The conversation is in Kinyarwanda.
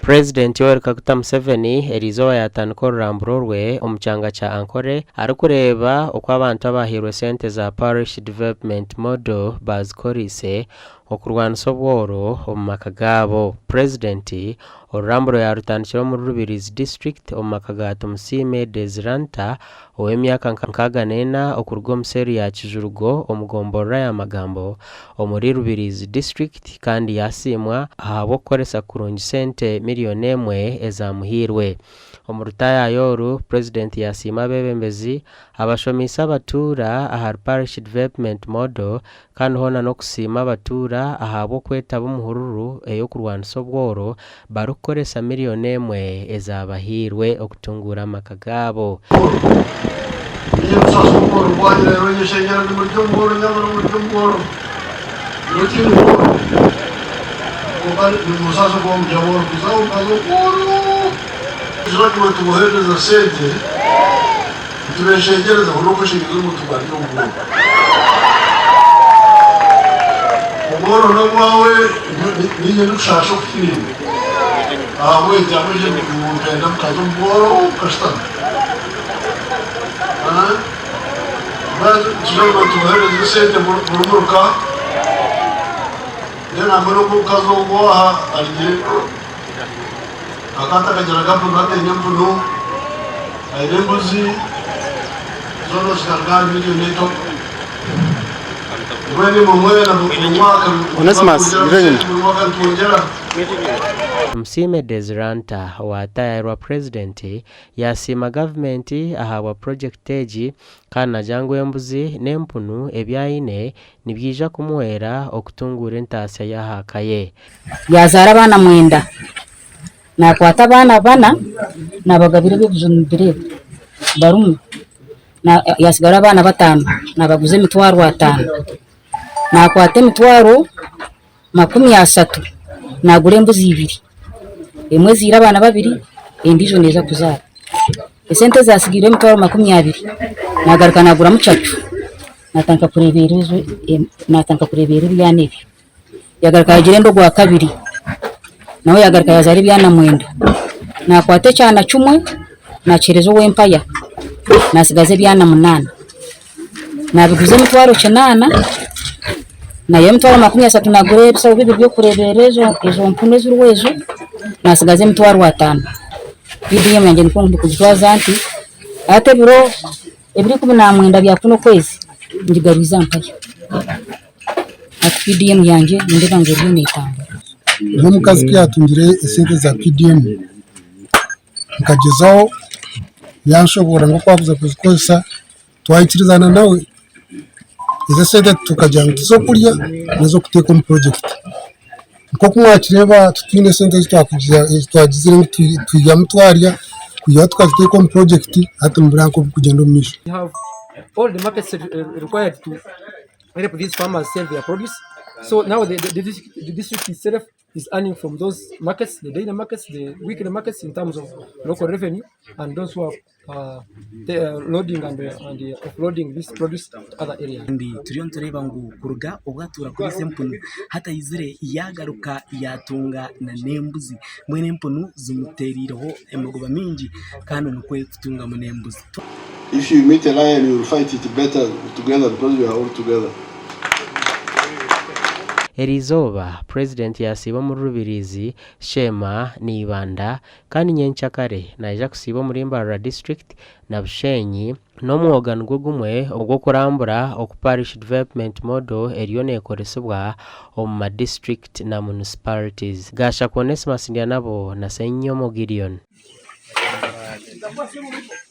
President Yoweri Kaguta Museveni erizoba yatandika oruramburo rwe omu kyanga kya Ankole arikureba uko abantu abahirwe sente za Parish Development Model bazikorise okurwanisa obworo omu maka gaabo. President oruramburo yarutandikira mu Rubirizi District omu maka ga Tumusiime Desiranta ow'emyaka 64 okuruga omu seeri ya Kijurugo omugomborora y'amagambo omuri Rubirizi District kandi yasimwa ahabw'okukoresa kurungi sente miliyoni 1 ezamuhirwe. Omu rutaya yoru President yasima abebembezi abashomisa abatura aha Parish Development Model kandi hona n'okusima abatura ahabw'okwetaba omuhururu ey'okurwanisa obworo barukukoresa miliyoni 1 ezabahirwe okutungura amaka gaabo. Tumuhereza sente tubeshengereza urukushingiza umutuganda ubworo nabwawe niye nushasha kufilime ahamwe jamuje mugenda mukazo mboro kashitana bazo kiroba tumuhereza sente muruka ndena mboro kukazo ngwaha aligire akata kajara gapo nate nyampuno airembuzi zono sikargani miliyoni neto mwene mumwe na mwaka mwaka tuonjera. Tumusiime Desiranta watayirwa President yasima government ahawa project egi kandi najangwa embuzi n'empunu ebyaine nibyija kumuhera okutungura entaasya yahakaye. Yazara abana 9 nakwata abana 4 nabagabire b'ebijunire barumu na yasigara abana 5 nabaguze emitwaro 5 nakwata emitwaro 30 nagura embuzi 2 emwe zira abana 2 endijo neza kuzara esente zasigire emitwaro 20 nagaruka nagura muchachu natanka kurebereza byanebyo yagaruka yagira endo gwa 2 nawe yagaruka yazari byana 9 nakwate cyana 1 nacherezo w'empaya nasigaze byana 8 nabiguze emitwaro 9 naye emitwaro 30 nagure ebisawo bibiri byo kureberezo ezo mpune z'urwezo nasigaze emitwaro 5 bidiye myange niko kugitwaza anti ate biro ebiri 19 bya kuno kwezi ndigaruza mpaya ati PDM yange ndeka ngeze n'itanga n'umukazi kyatungire esente za PDM nkagezaho yanshobora ngo kwabuza kuzikosa twayikirizana nawe izo sente tukajyana tuzo kurya nazo kuteka mu project nko kumwakireba tutine sente twagize tujya mutwarya kujya tukaziteka mu project hata mu branko kugenda mu misho. We have all the markets required to help these farmers sell their produce. So now the district itself is earning from those markets, the daily markets, the weekly markets, in terms of local revenue, and those who are loading and offloading this produce to other areas. Ndi turiyo ntureba ngo kuruga ugatura kuri sempunu hata yizire yagaruka yatunga na nembuzi mwene empunu zumuteriraho emagoba mingi kandi nukwe kutunga mu nembuzi. If you meet a lion, you will fight it better together because we are all together. Erizoba President yasiba mu Rubirizi Shema Nibanda kandi Nyencyakare naija kusiba muri Mbarara District na Bushenyi no mwogano gugumwe ogwo kurambura oku Parish Development Model eriyo nekoresebwa omu district na municipalities. Gasha Onesmus Ndianabo na Senyomo Gideon.